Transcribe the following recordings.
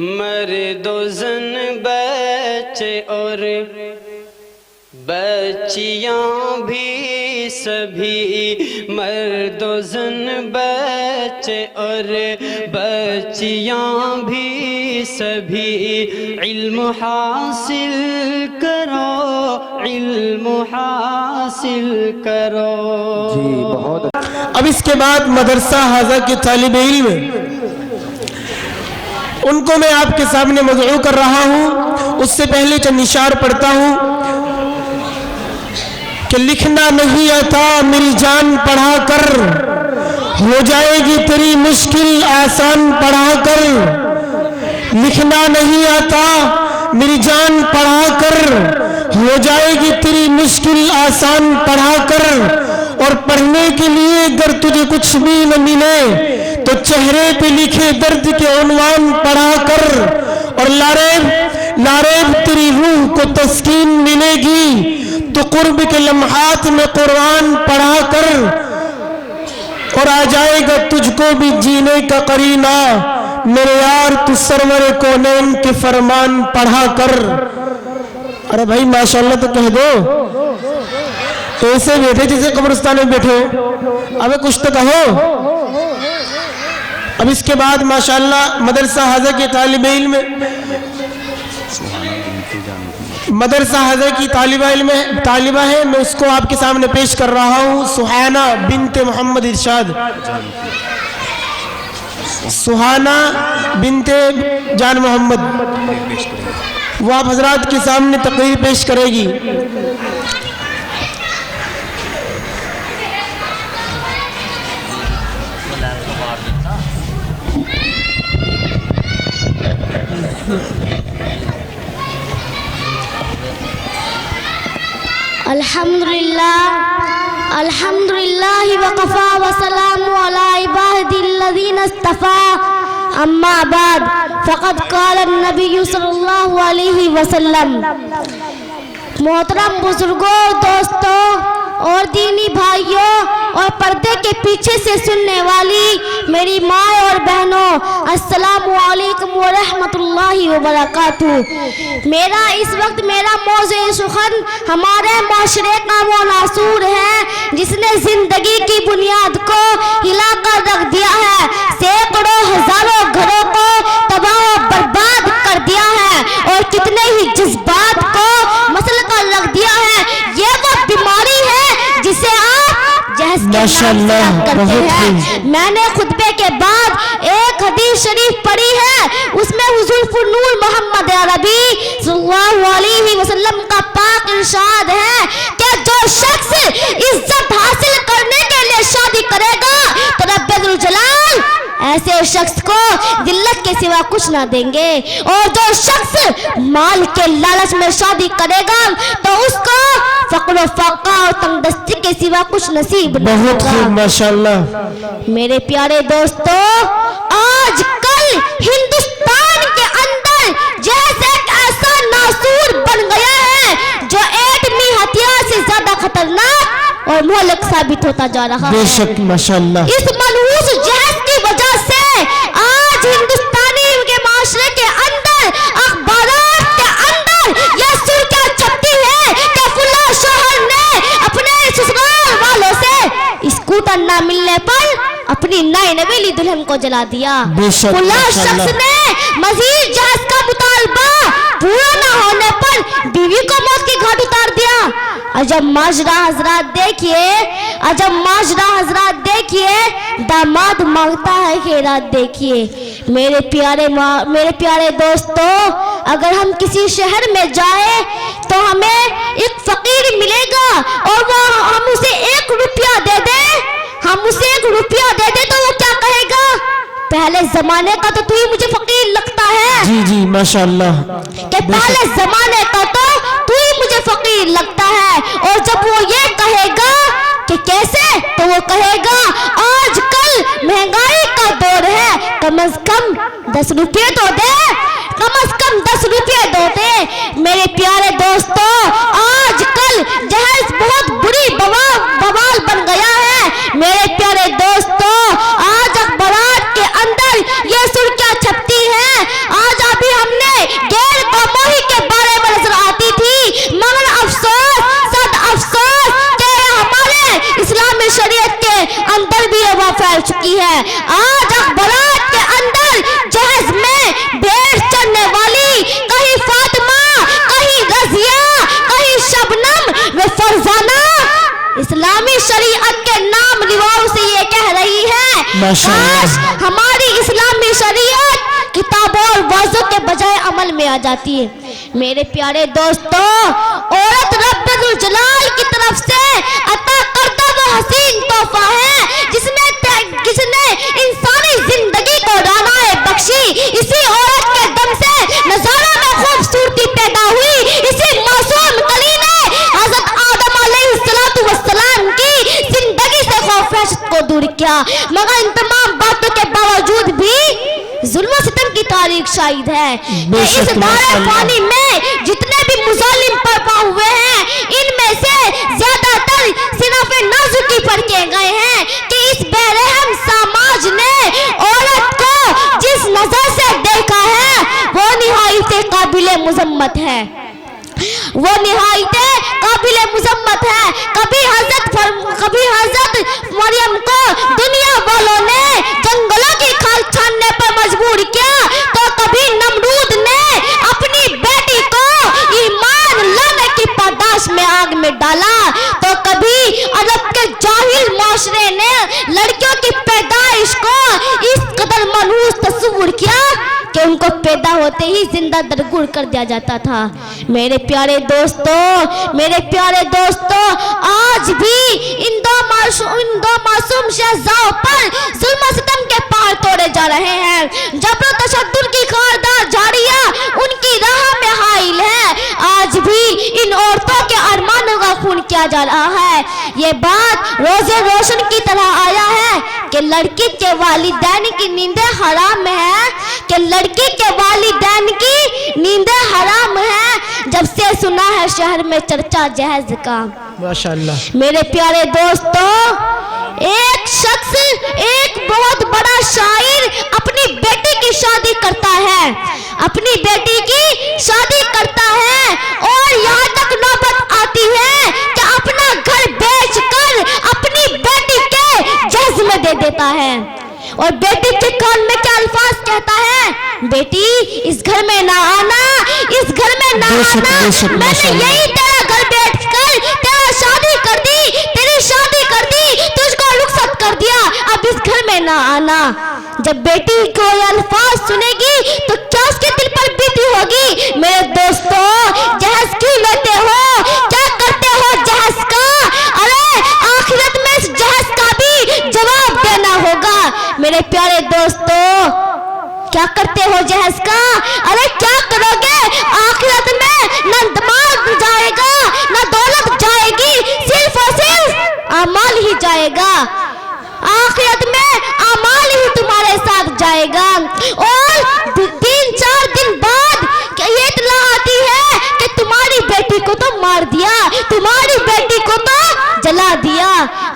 मर्दो ज़न बच्चे और बच्चियाँ भी सभी, मर्दो ज़न बच्चे और बच्चियाँ भी सभी, इल्म हासिल करो, इल्म हासिल करो। जी बहुत। अब इसके बाद मदरसा हाजा के तालिब इल्म, उनको मैं आपके सामने मदऊ कर रहा हूँ। उससे पहले चंद इशार पढ़ता हूँ कि लिखना नहीं आता मेरी जान पढ़ा कर, हो जाएगी तेरी मुश्किल आसान पढ़ा कर। लिखना नहीं आता मेरी जान पढ़ा कर, हो जाएगी तेरी मुश्किल आसान पढ़ा कर। और पढ़ने के लिए अगर तुझे कुछ भी न मिले तो चेहरे पे लिखे दर्द के उन्वान पढ़ा कर। और लारेब तेरी रूह को तस्कीन मिलेगी तो कुर्ब के लम्हात में कुरान पढ़ा कर। और आ जाएगा तुझको भी जीने का करीना, मेरे यार तू सरवर कौनैन के फरमान पढ़ा कर। अरे भाई माशाल्लाह तो कह दो, ऐसे बैठे जैसे कब्रिस्तान में बैठे हो, अबे कुछ तो कहो। अब इसके बाद माशाल्लाह मदरसा हाजा के तालिब इल्म, मदरसा हाजा की तालिबा है, मैं उसको आपके सामने पेश कर रहा हूँ। सुहाना बिनते मोहम्मद इरशाद, सुहाना बिनते जान मोहम्मद, वो आप हजरात के सामने तकरीर पेश करेगी। अल्हम्दुलिल्लाह अल्हम्दुलिल्लाह वक़फ़ा वसलामु अला इबादिल्लज़ीना इस्तफ़ा, अम्मा बाद फ़क़द क़ाल नबी सल्लल्लाहु अलैहि वसल्लम। मोहतरम बुजुर्गों, दोस्तों और दीनी भाइयों और पर्दे के पीछे से सुनने वाली मेरी माँ और बहनों, अस्सलामु अलैकुम व रहमतुल्लाहि व बरकातुहू। मेरा इस वक्त मेरा मौज़ू सुख़न हमारे माशरे का वो नासूर है जिसने जिंदगी की बुनियाद को हिलाकर रख दिया है, सैकड़ों हजारों घरों को तबाह बर्बाद कर दिया है और कितने ही जज्बात को मसल कर रख दिया है। ये वो बीमारी है जिसे आप जहज़ के नाम से करते हैं। मैंने खुतबे के बाद एक हदीस शरीफ पढ़ी है, उसमें हुज़ूर फ़ुनून मोहम्मद अरबी सल्लल्लाहु अलैहि वसल्लम का पाक इरशाद है कि जो शख्स इज्जत हासिल करने के लिए शादी करेगा तो रब्बुल जलाल ऐसे शख्स को जिल्लत के सिवा कुछ ना देंगे, और जो शख्स माल के लालच में शादी करेगा तो उसको फक्र फाका और तंगदस्ती के सिवा कुछ नसीब नहीं होगा। बहुत माशाल्लाह। मेरे प्यारे दोस्तों, आजकल हिंदुस्तान के अंदर जैसे एक ऐसा नासूर बन गया है जो एटमी हथियार से ज्यादा खतरनाक और मोहलक साबित होता जा रहा है। बेशक माशाल्लाह। इस मनहूस जहज की वजह से आज हिंदुस्तानी के माशरे के अंदर अखबारात के अंदर यह सुर्खियां छपती है कि फुला शोहर ने अपने ससुराल वालों से स्कूटर ना मिलने पर अपनी नई नवेली दुल्हन को जला दिया। फुला शख्स ने मजीद जहज का मुतालबा पूरा ना होने पर बीवी को मौत की घाट उतार दिया। अजब माजरा हजरात देखिए, अजब माजरा हजरात देखिए, दामाद मांगता है खैरात देखिए। मेरे प्यारे दोस्तों, अगर हम किसी शहर में जाए तो हमें एक फकीर मिलेगा और वो हम उसे 1 रुपया दे दे, हम उसे 1 रुपया दे दे तो वो क्या कहेगा? पहले जमाने का तो तू ही मुझे फकीर लगता है। जी जी माशाल्लाह। कि पहले जमाने का तो तू ही मुझे फकीर लगता है, और जब वो ये कहेगा कि कैसे, तो वो कहेगा आजकल महंगाई का दौर है, कम से कम 10 रुपये तो दे, कम से कम 10 रुपये दो दे। मेरे प्यारे दोस्तों, आजकल जहज बहुत बुरी बवाल बन गया है। मेरे प्यारे दोस्तों, आज अखबारात के अंदर ये सुर्खियां छपती हैं, आज आप शरीयत के नाम लिवाओ से ये कह रही है, काश हमारी इस्लामी शरीयत किताबों और वाज़ों के बजाय अमल में आ जाती है। मेरे प्यारे दोस्तों, औरत रब्बुल जलाल की तरफ से अता करदा वो हसीन तोहफा है जिसने इंसानी जिंदगी को रानाए बख्शी। इसी औरत के दम से नजारा में खूबसूरती पैदा हुई। इसी मासूम कली ने हज़रत आदम अलैहिस्सलाम की जिंदगी से खौफ वहशत को दूर किया। मगर इन तमाम बातों के बावजूद भी जुल्म सितम की तारीख शाहिद है कि इस दारे फानी में जितने भी मुजालिम बर्पा हुए हैं, इनमें से ज्यादातर सिर्फ नाजुकी पर किए गए हैं कि इस बेरहम समाज ने औरत को जिस नजर से देखा है वो निहायत काबिले मुजम्मत है, वो निहायत काबिले मुजम्मत है। कभी हजरत मरियम को दुनिया वालों ने जंगलों की खाल छानने पर मजबूर किया, तो कभी नमरूद ने अपनी बेटी को ईमान लाने की पादाश में आग में डाला, तो कभी अरब के जाहिल माशरे ने लड़कियों की पैदाइश को इस कदर मनहूस तस्वुर किया कि उनको पैदा होते ही जिंदा दरगुर कर दिया जाता था। मेरे प्यारे दोस्तों, आज भी इन दो मासूम शहजादों पर जुल्म सितम के पहाड़ तोड़े जा रहे हैं। जबर तशद्दुद की खारदार झाड़ियां उनकी राह में हाइल है। आज भी इन औरतों के अरमानों का खून किया जा रहा है। ये बात रोजे रोशन की तरह आया है कि लड़की के वालिदैन की नींदें हराम है, कि लड़की के वालिदैन की नींदें हराम है। जब से सुना है शहर में चर्चा जहेज का। माशाअल्लाह। मेरे प्यारे दोस्तों, एक शख्स, एक बहुत बड़ा शायर अपनी बेटी की शादी करता है, अपनी बेटी की शादी करता है और यहाँ तक नौबत आती है कि अपना घर बेचकर अपनी बेटी के जहेज में दे देता है। और बेटी के कान में क्या अल्फाज कहता है, बेटी इस घर में ना आना, इस घर में ना आना, मैंने यही तेरा घर बैठकर तेरा शादी कर दी, तेरी शादी कर दी, तुझको रुखसत कर दिया, अब इस घर में ना आना। जब बेटी को ये अल्फाज सुनेगी तो क्या उसके दिल पर बीती होगी। मेरे दोस्तों, जहेज क्यों लेते हो, क्या करते हो जहेज का? अरे आखिरत में इस जहेज का भी जवाब देना होगा। मेरे प्यारे दोस्तों, क्या करते हो जहेज का? अरे क्या करोगे? आखिरत में न दिमाग जाएगा न दौलत जाएगी, सिर्फ और सिर्फ अमाल ही जाएगा। आखिरत में अमाल ही तुम्हारे साथ जाएगा। और 3-4 दिन बाद ये इत्तला आती है कि तुम्हारी बेटी को तो मार दिया, तुम्हारी बेटी को तो जला दिया।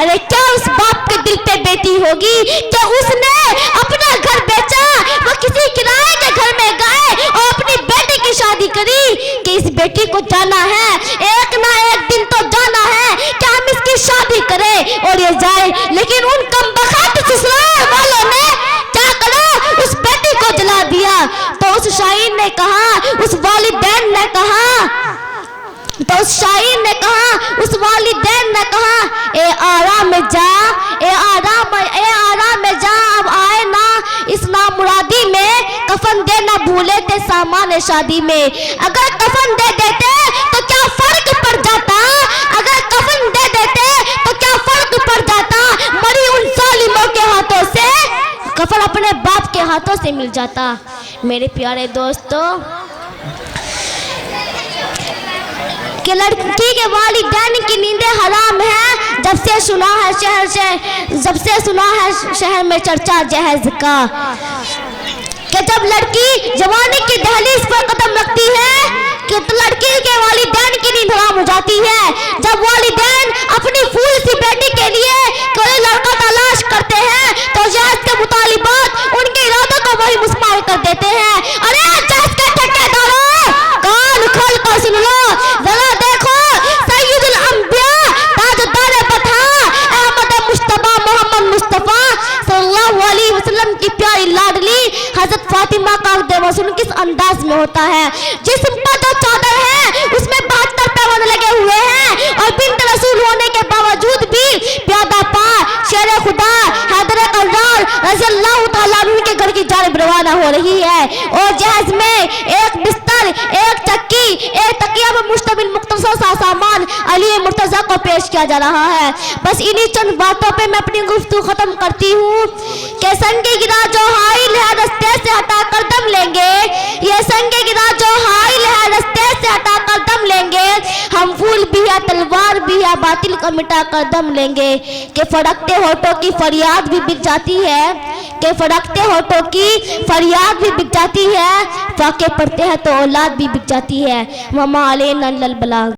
अरे क्या उस बाप के दिल पे बेटी होगी? क्या उसने अपना घर बेचा, वो किसी किराए के घर में गए और अपनी बेटी की शादी करी कि इस बेटी को जाना है, एक ना एक दिन तो जाना है कि हम इसकी शादी करें और ये जाए। लेकिन उन कमबख्त ससुराल वालों ने क्या करा, उस बेटी को जला दिया। तो उस शायर ने कहा, उस वालिदैन ने कहा, तो उस शायर ने कहा, उस वालिदैन ने कहा, ए आराम में जा, ए आराम में जा, अब आए ना इस नामुरादी में, कफन देना भूले थे सामान शादी में। अगर कफन दे देते तो क्या फर्क पड़ जाता, अगर कफन दे देते तो क्या फर्क पड़ जाता। मरी उन जालिमों के हाथों से, कफन अपने बाप के हाथों से मिल जाता। मेरे प्यारे दोस्तों, कि लड़की के वालिदैन की नींदें हराम है। जब से सुना है शहर में चर्चा जहेज का, कि जब लड़की जवानी की दहलीज पर कदम रखती है कि लड़की के वालिदैन की नींद हराम हो जाती है। जब वालिदैन अपनी फूल सी बेटी के लिए कोई लड़का तलाश करते हैं तो जहेज के मुतालिबात उनके इरादों को वही मुस्मार कर देते हैं। अरे जहेज के ठेकेदारों, कान खोल कर सुन लो, जरा देखो सैयदुल अंबिया ताजदार बता अहमद मुस्तफा मोहम्मद मुस्तफा सल्लल्लाहु अलैहि वसल्लम की प्यारी लाडली हजरत फातिमा का देवसुन किस अंदाज में होता है। जिस्म पर जो चादर है उसमें 72 पैबंद लगे हुए हैं और बिन्त रसूल होने के बावजूद भी मुख्तसर सा सामान अली मुर्तज़ा को पेश किया जा रहा है। बस इन्हीं चंद बातों पे मैं अपनी गुफ्तगू खत्म करती हूँ कि संगे गिरा जो हाइल है रस्ते से हटा कर दम लेंगे, ये संगे गिरा जो हाइल है रस्ते से हटा कर दम लेंगे, हम फूल भी है तलवार भी है बातिल को मिटा कर दम लेंगे। कि फड़कते होठों की फरियाद भी बिक जाती है, कि फड़कते होठों की फरियाद भी बिक जाती है, फाके पड़ते हैं तो औलाद भी बिक जाती है। वमा अलैना इल्लल बलाग।